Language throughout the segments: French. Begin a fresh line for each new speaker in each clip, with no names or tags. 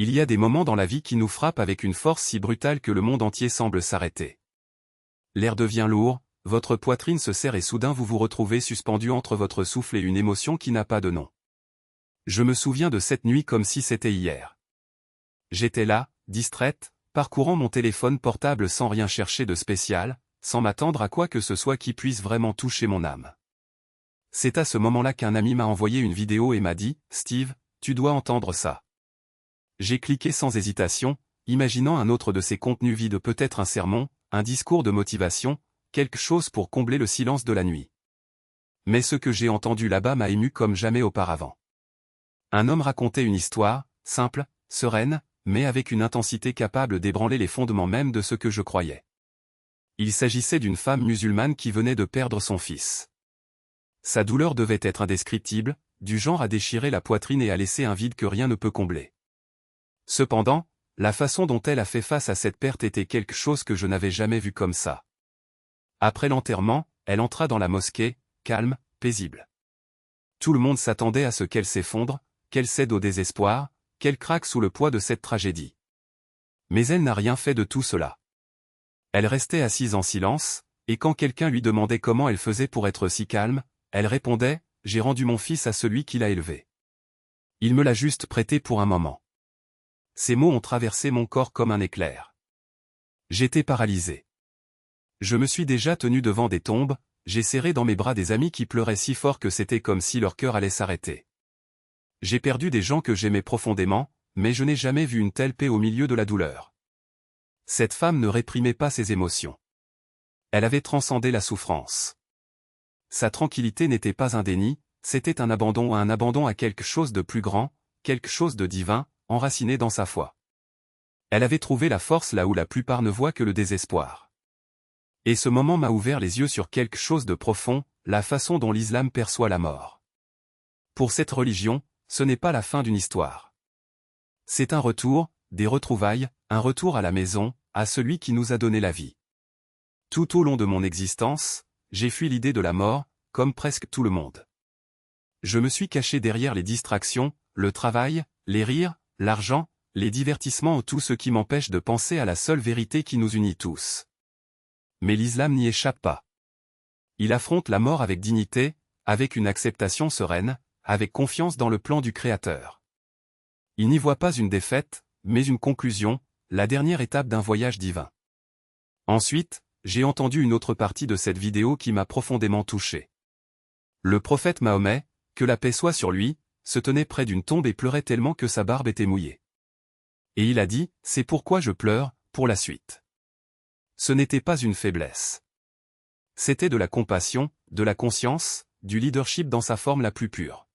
Il y a des moments dans la vie qui nous frappent avec une force si brutale que le monde entier semble s'arrêter. L'air devient lourd, votre poitrine se serre et soudain vous vous retrouvez suspendu entre votre souffle et une émotion qui n'a pas de nom. Je me souviens de cette nuit comme si c'était hier. J'étais là, distraite, parcourant mon téléphone portable sans rien chercher de spécial, sans m'attendre à quoi que ce soit qui puisse vraiment toucher mon âme. C'est à ce moment-là qu'un ami m'a envoyé une vidéo et m'a dit « Steve, tu dois entendre ça ». J'ai cliqué sans hésitation, imaginant un autre de ces contenus vides, peut-être un sermon, un discours de motivation, quelque chose pour combler le silence de la nuit. Mais ce que j'ai entendu là-bas m'a ému comme jamais auparavant. Un homme racontait une histoire, simple, sereine, mais avec une intensité capable d'ébranler les fondements même de ce que je croyais. Il s'agissait d'une femme musulmane qui venait de perdre son fils. Sa douleur devait être indescriptible, du genre à déchirer la poitrine et à laisser un vide que rien ne peut combler. Cependant, la façon dont elle a fait face à cette perte était quelque chose que je n'avais jamais vu comme ça. Après l'enterrement, elle entra dans la mosquée, calme, paisible. Tout le monde s'attendait à ce qu'elle s'effondre, qu'elle cède au désespoir, qu'elle craque sous le poids de cette tragédie. Mais elle n'a rien fait de tout cela. Elle restait assise en silence, et quand quelqu'un lui demandait comment elle faisait pour être si calme, elle répondait « J'ai rendu mon fils à celui qui l'a élevé. Il me l'a juste prêté pour un moment. » Ces mots ont traversé mon corps comme un éclair. J'étais paralysé. Je me suis déjà tenu devant des tombes, j'ai serré dans mes bras des amis qui pleuraient si fort que c'était comme si leur cœur allait s'arrêter. J'ai perdu des gens que j'aimais profondément, mais je n'ai jamais vu une telle paix au milieu de la douleur. Cette femme ne réprimait pas ses émotions. Elle avait transcendé la souffrance. Sa tranquillité n'était pas un déni, c'était un abandon à quelque chose de plus grand, quelque chose de divin, enraciné dans sa foi. Elle avait trouvé la force là où la plupart ne voient que le désespoir. Et ce moment m'a ouvert les yeux sur quelque chose de profond, la façon dont l'islam perçoit la mort. Pour cette religion, ce n'est pas la fin d'une histoire. C'est un retour, des retrouvailles, un retour à la maison, à celui qui nous a donné la vie. Tout au long de mon existence, j'ai fui l'idée de la mort, comme presque tout le monde. Je me suis caché derrière les distractions, le travail, les rires, l'argent, les divertissements ou tout ce qui m'empêche de penser à la seule vérité qui nous unit tous. Mais l'islam n'y échappe pas. Il affronte la mort avec dignité, avec une acceptation sereine, avec confiance dans le plan du Créateur. Il n'y voit pas une défaite, mais une conclusion, la dernière étape d'un voyage divin. Ensuite, j'ai entendu une autre partie de cette vidéo qui m'a profondément touché. Le prophète Mahomet, que la paix soit sur lui, se tenait près d'une tombe et pleurait tellement que sa barbe était mouillée. Et il a dit, « C'est pourquoi je pleure, pour la suite. » Ce n'était pas une faiblesse. C'était de la compassion, de la conscience, du leadership dans sa forme la plus pure.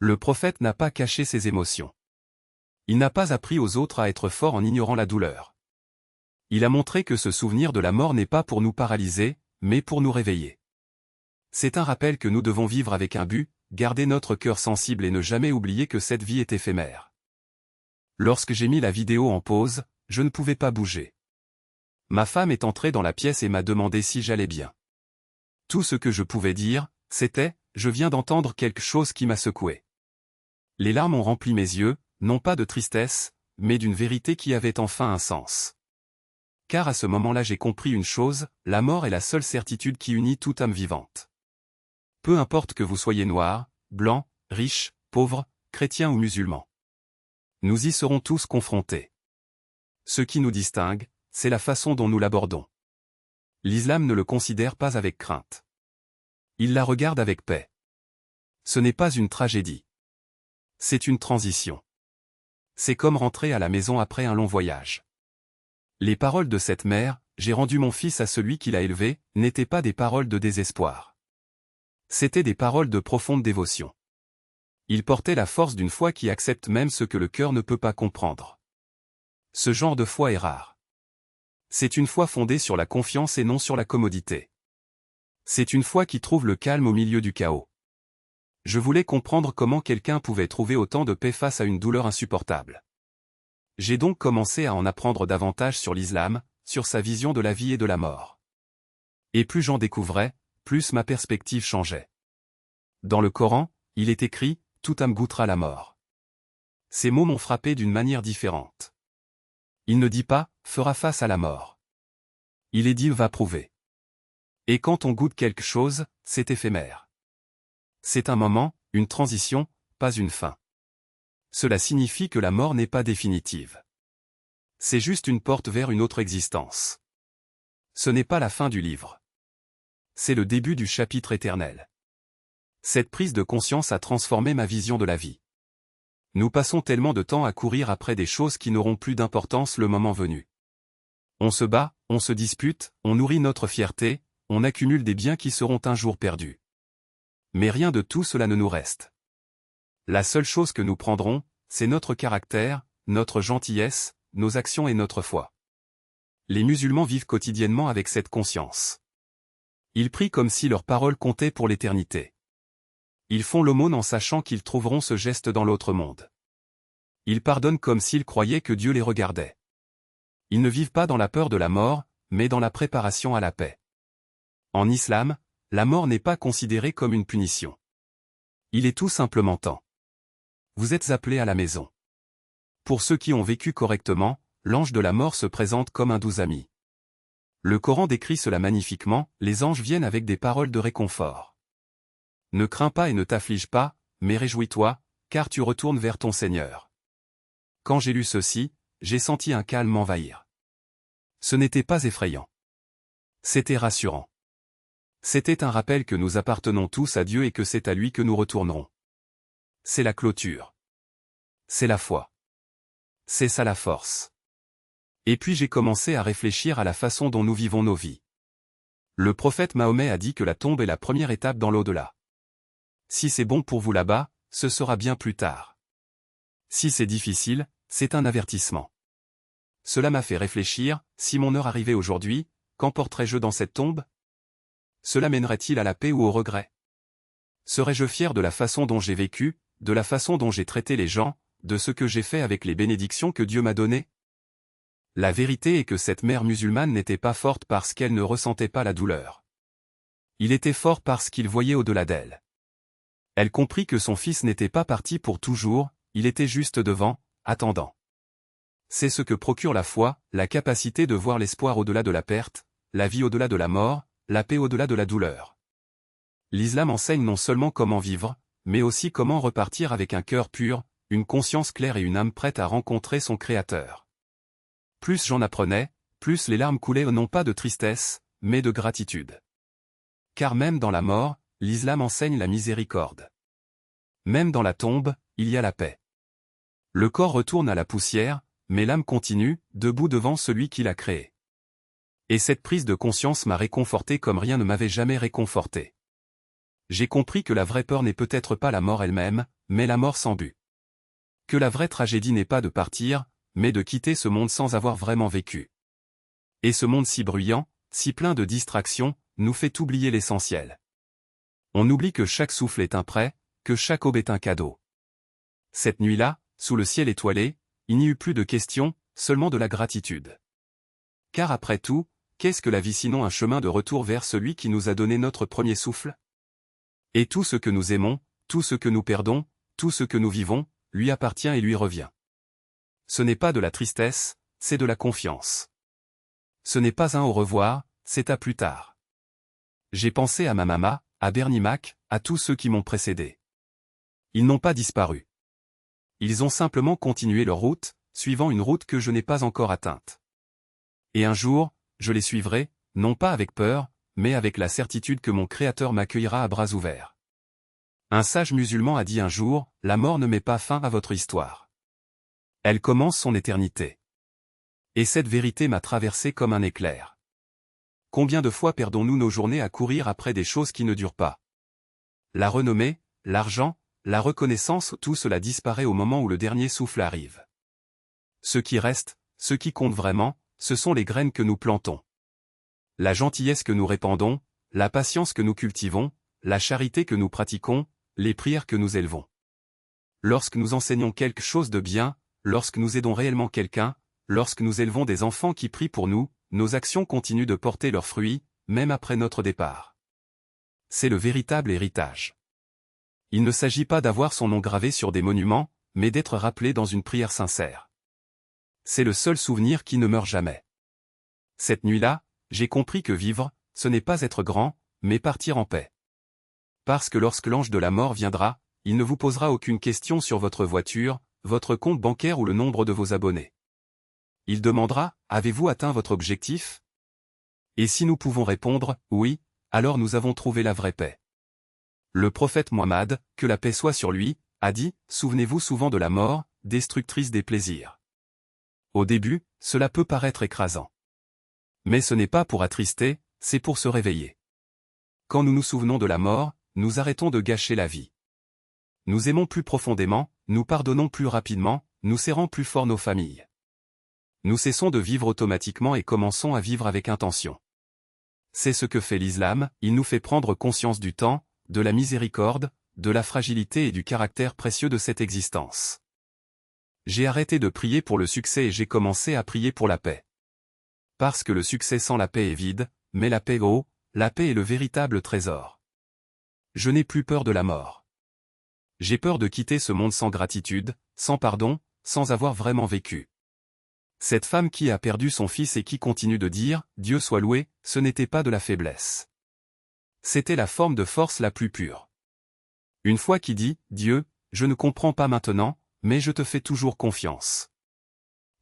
Le prophète n'a pas caché ses émotions. Il n'a pas appris aux autres à être forts en ignorant la douleur. Il a montré que ce souvenir de la mort n'est pas pour nous paralyser, mais pour nous réveiller. C'est un rappel que nous devons vivre avec un but, garder notre cœur sensible et ne jamais oublier que cette vie est éphémère. Lorsque j'ai mis la vidéo en pause, je ne pouvais pas bouger. Ma femme est entrée dans la pièce et m'a demandé si j'allais bien. Tout ce que je pouvais dire, c'était « Je viens d'entendre quelque chose qui m'a secoué ». Les larmes ont rempli mes yeux, non pas de tristesse, mais d'une vérité qui avait enfin un sens. Car à ce moment-là j'ai compris une chose, la mort est la seule certitude qui unit toute âme vivante. Peu importe que vous soyez noir, blanc, riche, pauvre, chrétien ou musulman. Nous y serons tous confrontés. Ce qui nous distingue, c'est la façon dont nous l'abordons. L'islam ne le considère pas avec crainte. Il la regarde avec paix. Ce n'est pas une tragédie. C'est une transition. C'est comme rentrer à la maison après un long voyage. Les paroles de cette mère, « J'ai rendu mon fils à celui qui l'a élevé », n'étaient pas des paroles de désespoir. C'étaient des paroles de profonde dévotion. Il portait la force d'une foi qui accepte même ce que le cœur ne peut pas comprendre. Ce genre de foi est rare. C'est une foi fondée sur la confiance et non sur la commodité. C'est une foi qui trouve le calme au milieu du chaos. Je voulais comprendre comment quelqu'un pouvait trouver autant de paix face à une douleur insupportable. J'ai donc commencé à en apprendre davantage sur l'islam, sur sa vision de la vie et de la mort. Et plus j'en découvrais, plus ma perspective changeait. Dans le Coran, il est écrit « Toute âme goûtera la mort ». Ces mots m'ont frappé d'une manière différente. Il ne dit pas « fera face à la mort ». Il est dit « va prouver ». Et quand on goûte quelque chose, c'est éphémère. C'est un moment, une transition, pas une fin. Cela signifie que la mort n'est pas définitive. C'est juste une porte vers une autre existence. Ce n'est pas la fin du livre. C'est le début du chapitre éternel. Cette prise de conscience a transformé ma vision de la vie. Nous passons tellement de temps à courir après des choses qui n'auront plus d'importance le moment venu. On se bat, on se dispute, on nourrit notre fierté, on accumule des biens qui seront un jour perdus. Mais rien de tout cela ne nous reste. La seule chose que nous prendrons, c'est notre caractère, notre gentillesse, nos actions et notre foi. Les musulmans vivent quotidiennement avec cette conscience. Ils prient comme si leurs paroles comptaient pour l'éternité. Ils font l'aumône en sachant qu'ils trouveront ce geste dans l'autre monde. Ils pardonnent comme s'ils croyaient que Dieu les regardait. Ils ne vivent pas dans la peur de la mort, mais dans la préparation à la paix. En islam, la mort n'est pas considérée comme une punition. Il est tout simplement temps. Vous êtes appelés à la maison. Pour ceux qui ont vécu correctement, l'ange de la mort se présente comme un doux ami. Le Coran décrit cela magnifiquement, les anges viennent avec des paroles de réconfort. Ne crains pas et ne t'afflige pas, mais réjouis-toi, car tu retournes vers ton Seigneur. Quand j'ai lu ceci, j'ai senti un calme m'envahir. Ce n'était pas effrayant. C'était rassurant. C'était un rappel que nous appartenons tous à Dieu et que c'est à lui que nous retournerons. C'est la clôture. C'est la foi. C'est ça la force. Et puis j'ai commencé à réfléchir à la façon dont nous vivons nos vies. Le prophète Mahomet a dit que la tombe est la première étape dans l'au-delà. Si c'est bon pour vous là-bas, ce sera bien plus tard. Si c'est difficile, c'est un avertissement. Cela m'a fait réfléchir, si mon heure arrivait aujourd'hui, qu'emporterais-je dans cette tombe? Cela mènerait-il à la paix ou au regret? Serais-je fier de la façon dont j'ai vécu, de la façon dont j'ai traité les gens, de ce que j'ai fait avec les bénédictions que Dieu m'a données? La vérité est que cette mère musulmane n'était pas forte parce qu'elle ne ressentait pas la douleur. Il était fort parce qu'il voyait au-delà d'elle. Elle comprit que son fils n'était pas parti pour toujours, il était juste devant, attendant. C'est ce que procure la foi, la capacité de voir l'espoir au-delà de la perte, la vie au-delà de la mort, la paix au-delà de la douleur. L'islam enseigne non seulement comment vivre, mais aussi comment repartir avec un cœur pur, une conscience claire et une âme prête à rencontrer son Créateur. Plus j'en apprenais, plus les larmes coulaient non pas de tristesse, mais de gratitude. Car même dans la mort, l'islam enseigne la miséricorde. Même dans la tombe, il y a la paix. Le corps retourne à la poussière, mais l'âme continue, debout devant celui qui l'a créé. Et cette prise de conscience m'a réconforté comme rien ne m'avait jamais réconforté. J'ai compris que la vraie peur n'est peut-être pas la mort elle-même, mais la mort sans but. Que la vraie tragédie n'est pas de partir, mais de quitter ce monde sans avoir vraiment vécu. Et ce monde si bruyant, si plein de distractions, nous fait oublier l'essentiel. On oublie que chaque souffle est un prêt, que chaque aube est un cadeau. Cette nuit-là, sous le ciel étoilé, il n'y eut plus de questions, seulement de la gratitude. Car après tout, qu'est-ce que la vie sinon un chemin de retour vers celui qui nous a donné notre premier souffle? Et tout ce que nous aimons, tout ce que nous perdons, tout ce que nous vivons, lui appartient et lui revient. Ce n'est pas de la tristesse, c'est de la confiance. Ce n'est pas un au revoir, c'est à plus tard. J'ai pensé à ma maman, à Bernie Mac, à tous ceux qui m'ont précédé. Ils n'ont pas disparu. Ils ont simplement continué leur route, suivant une route que je n'ai pas encore atteinte. Et un jour, je les suivrai, non pas avec peur, mais avec la certitude que mon Créateur m'accueillera à bras ouverts. Un sage musulman a dit un jour, la mort ne met pas fin à votre histoire. Elle commence son éternité. Et cette vérité m'a traversé comme un éclair. Combien de fois perdons-nous nos journées à courir après des choses qui ne durent pas? La renommée, l'argent, la reconnaissance, tout cela disparaît au moment où le dernier souffle arrive. Ce qui reste, ce qui compte vraiment, ce sont les graines que nous plantons. La gentillesse que nous répandons, la patience que nous cultivons, la charité que nous pratiquons, les prières que nous élevons. Lorsque nous enseignons quelque chose de bien, lorsque nous aidons réellement quelqu'un, lorsque nous élevons des enfants qui prient pour nous, nos actions continuent de porter leurs fruits, même après notre départ. C'est le véritable héritage. Il ne s'agit pas d'avoir son nom gravé sur des monuments, mais d'être rappelé dans une prière sincère. C'est le seul souvenir qui ne meurt jamais. Cette nuit-là, j'ai compris que vivre, ce n'est pas être grand, mais partir en paix. Parce que lorsque l'ange de la mort viendra, il ne vous posera aucune question sur votre voiture, votre compte bancaire ou le nombre de vos abonnés. Il demandera, avez-vous atteint votre objectif? Et si nous pouvons répondre, oui, alors nous avons trouvé la vraie paix. Le prophète Mohammed, que la paix soit sur lui, a dit, souvenez-vous souvent de la mort, destructrice des plaisirs. Au début, cela peut paraître écrasant. Mais ce n'est pas pour attrister, c'est pour se réveiller. Quand nous nous souvenons de la mort, nous arrêtons de gâcher la vie. Nous aimons plus profondément, nous pardonnons plus rapidement, nous serrons plus fort nos familles. Nous cessons de vivre automatiquement et commençons à vivre avec intention. C'est ce que fait l'islam, il nous fait prendre conscience du temps, de la miséricorde, de la fragilité et du caractère précieux de cette existence. J'ai arrêté de prier pour le succès et j'ai commencé à prier pour la paix. Parce que le succès sans la paix est vide, mais la paix, oh, la paix est le véritable trésor. Je n'ai plus peur de la mort. J'ai peur de quitter ce monde sans gratitude, sans pardon, sans avoir vraiment vécu. Cette femme qui a perdu son fils et qui continue de dire « Dieu soit loué », ce n'était pas de la faiblesse. C'était la forme de force la plus pure. Une foi qui dit « Dieu, je ne comprends pas maintenant, mais je te fais toujours confiance ».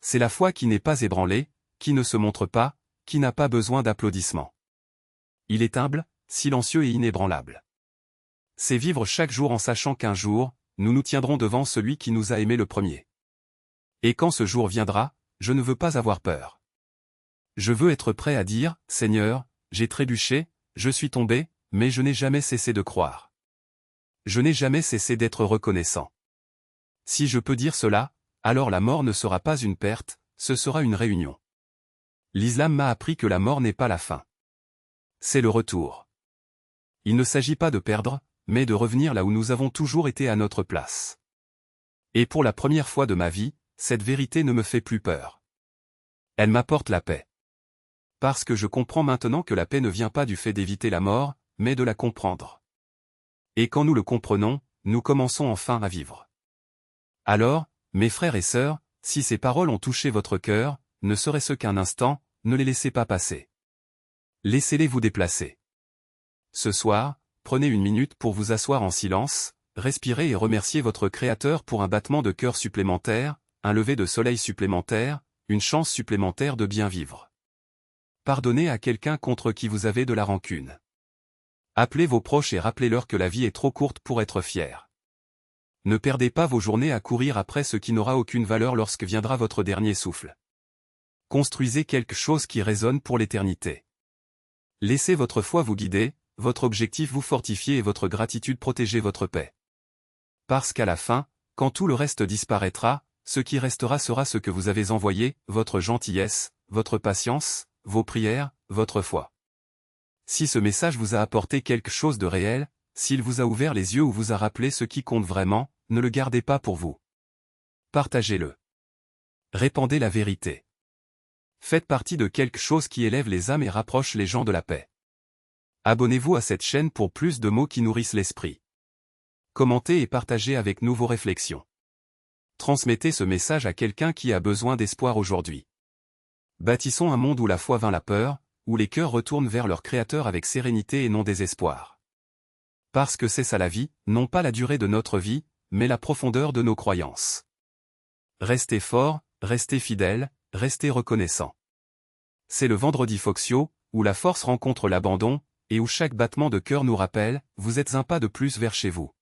C'est la foi qui n'est pas ébranlée, qui ne se montre pas, qui n'a pas besoin d'applaudissements. Il est humble, silencieux et inébranlable. C'est vivre chaque jour en sachant qu'un jour, nous nous tiendrons devant celui qui nous a aimés le premier. Et quand ce jour viendra, je ne veux pas avoir peur. Je veux être prêt à dire, Seigneur, j'ai trébuché, je suis tombé, mais je n'ai jamais cessé de croire. Je n'ai jamais cessé d'être reconnaissant. Si je peux dire cela, alors la mort ne sera pas une perte, ce sera une réunion. L'islam m'a appris que la mort n'est pas la fin. C'est le retour. Il ne s'agit pas de perdre, mais de revenir là où nous avons toujours été à notre place. Et pour la première fois de ma vie, cette vérité ne me fait plus peur. Elle m'apporte la paix. Parce que je comprends maintenant que la paix ne vient pas du fait d'éviter la mort, mais de la comprendre. Et quand nous le comprenons, nous commençons enfin à vivre. Alors, mes frères et sœurs, si ces paroles ont touché votre cœur, ne serait-ce qu'un instant, ne les laissez pas passer. Laissez-les vous déplacer. Ce soir, prenez une minute pour vous asseoir en silence, respirez et remerciez votre Créateur pour un battement de cœur supplémentaire, un lever de soleil supplémentaire, une chance supplémentaire de bien vivre. Pardonnez à quelqu'un contre qui vous avez de la rancune. Appelez vos proches et rappelez-leur que la vie est trop courte pour être fier. Ne perdez pas vos journées à courir après ce qui n'aura aucune valeur lorsque viendra votre dernier souffle. Construisez quelque chose qui résonne pour l'éternité. Laissez votre foi vous guider, votre objectif vous fortifier et votre gratitude protéger votre paix. Parce qu'à la fin, quand tout le reste disparaîtra, ce qui restera sera ce que vous avez envoyé, votre gentillesse, votre patience, vos prières, votre foi. Si ce message vous a apporté quelque chose de réel, s'il vous a ouvert les yeux ou vous a rappelé ce qui compte vraiment, ne le gardez pas pour vous. Partagez-le. Répandez la vérité. Faites partie de quelque chose qui élève les âmes et rapproche les gens de la paix. Abonnez-vous à cette chaîne pour plus de mots qui nourrissent l'esprit. Commentez et partagez avec nous vos réflexions. Transmettez ce message à quelqu'un qui a besoin d'espoir aujourd'hui. Bâtissons un monde où la foi vainc la peur, où les cœurs retournent vers leur Créateur avec sérénité et non désespoir. Parce que c'est ça la vie, non pas la durée de notre vie, mais la profondeur de nos croyances. Restez forts, restez fidèles, restez reconnaissants. C'est le vendredi Foxio, où la force rencontre l'abandon, et où chaque battement de cœur nous rappelle, vous êtes un pas de plus vers chez vous.